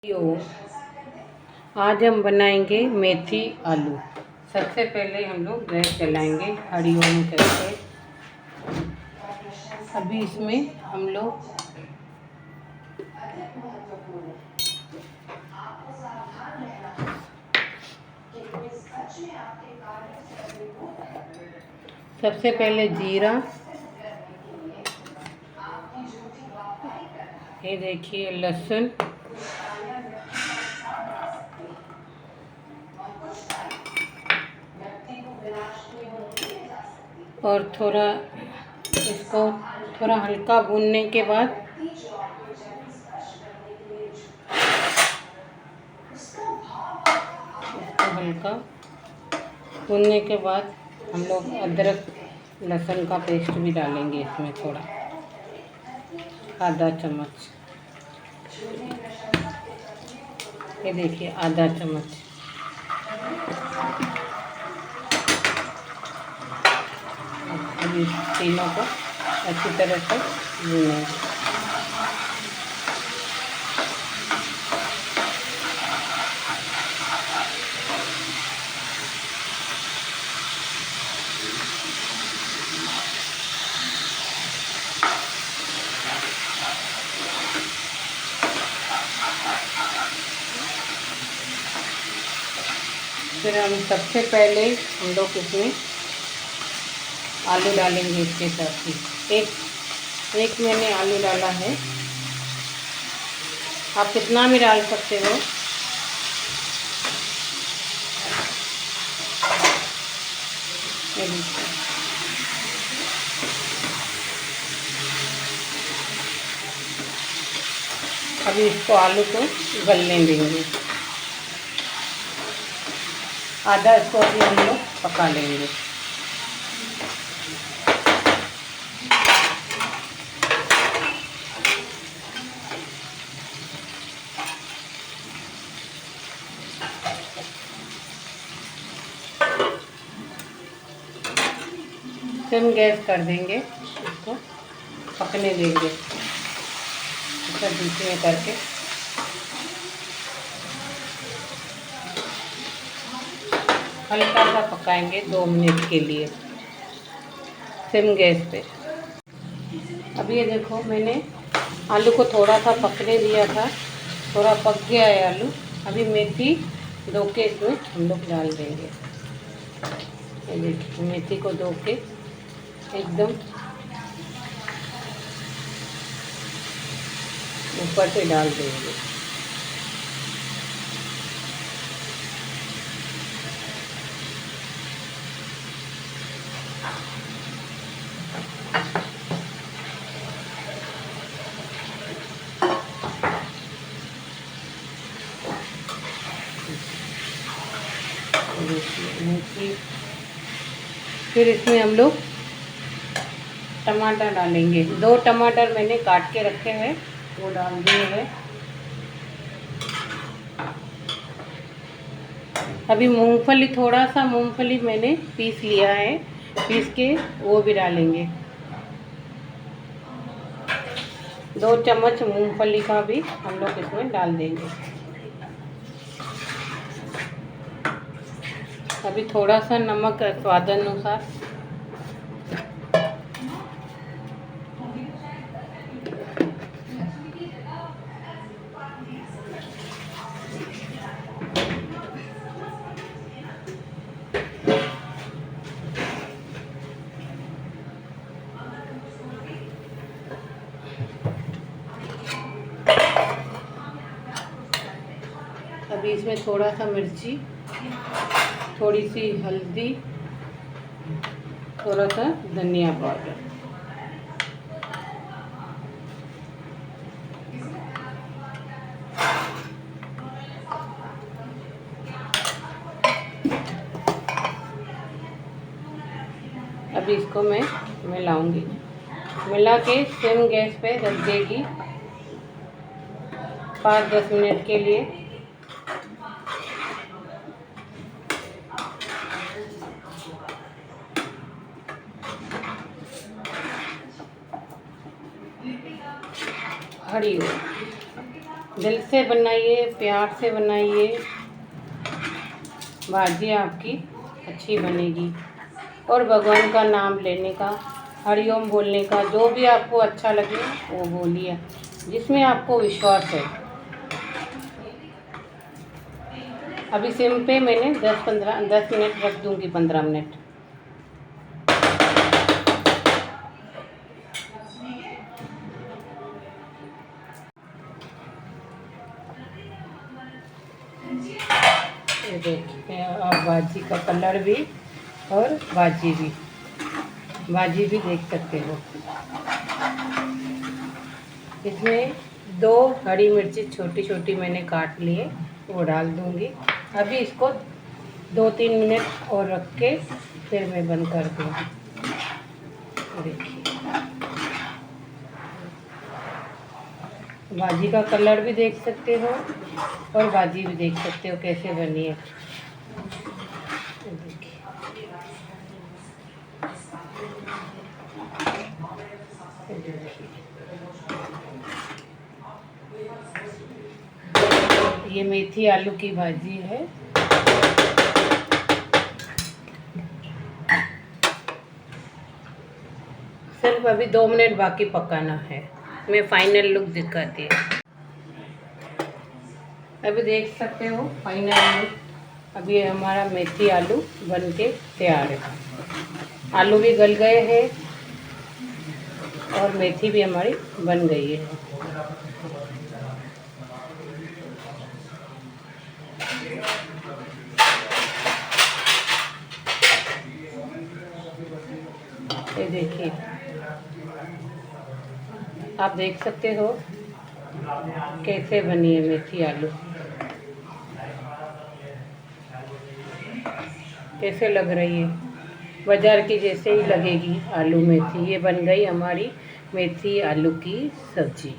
यो आज हम बनाएंगे मेथी आलू। सबसे पहले हम लोग गैस जलाएंगे हरिओम करके। अभी इसमें हम लोग सबसे पहले जीरा, ये देखिए लहसुन, और थोड़ा इसको थोड़ा हल्का भूनने के बाद हम लोग अदरक लहसुन का पेस्ट भी डालेंगे इसमें, थोड़ा आधा चम्मच। ये देखिए आधा चम्मच। अभी तीनों को अच्छी तरह से भूनेंगे। फिर हम सबसे पहले हम लोग इसमें आलू डालेंगे इसके साथ ही। एक मैंने आलू डाला है, आप कितना भी डाल सकते हो। अभी इसको आलू को गलने देंगे। आधा इसको अभी हम लोग पका लेंगे। सिम गैस कर देंगे, इसको पकने देंगे इसका बीच में करके। हल्का सा पकाएंगे 2 मिनट के लिए सिम गैस पे। अब ये देखो मैंने आलू को थोड़ा सा पकने दिया था, थोड़ा पक गया है आलू। अभी मेथी धो के इसमें हम लोग डाल देंगे। ये देखिए मेथी को धो के एकदम ऊपर से डाल देंगे। मेथी, फिर इसमें हम लोग टमाटर डालेंगे। 2 टमाटर मैंने काट के रखे हैं, वो डाल दिए हैं। अभी मूंगफली, थोड़ा सा मूंगफली मैंने पीस लिया है, पीस के वो भी डालेंगे। 2 चम्मच मूंगफली का भी हम लोग इसमें डाल देंगे। अभी थोड़ा सा नमक स्वाद अनुसार। अभी इसमें थोड़ा सा मिर्ची, थोड़ी सी हल्दी, थोड़ा सा धनिया पाउडर। अभी इसको मैं मिलाऊंगी, मिला के सिम गैस पे रख देगी 5-10 मिनट के लिए। हरिओम। दिल से बनाइए, प्यार से बनाइए, भाजी आपकी अच्छी बनेगी। और भगवान का नाम लेने का, हरिओम बोलने का, जो भी आपको अच्छा लगे वो बोलिए, जिसमें आपको विश्वास है। अभी सिम पे मैंने 10 मिनट रख दूँगी, 15 मिनट। ये देखिए आप, भाजी का कलर भी और भाजी भी देख सकते हो। इसमें 2 हरी मिर्ची छोटी छोटी मैंने काट लिए, वो डाल दूँगी। अभी इसको 2-3 मिनट और रख के फिर मैं बंद कर दूँगी। देखिए भाजी का कलर भी देख सकते हो और भाजी भी देख सकते हो कैसे बनी है। देखिए ये मेथी आलू की भाजी है। सिर्फ अभी 2 मिनट बाकी पकाना है। मैं फाइनल लुक दिखाती हूँ। अभी देख सकते हो फाइनल लुक। अभी हमारा मेथी आलू बन के तैयार है। आलू भी गल गए हैं और मेथी भी हमारी बन गई है। ये देखिए आप देख सकते हो कैसे बनी है मेथी आलू, कैसे लग रही है, बाजार की जैसे ही लगेगी आलू मेथी। ये बन गई हमारी मेथी आलू की सब्जी।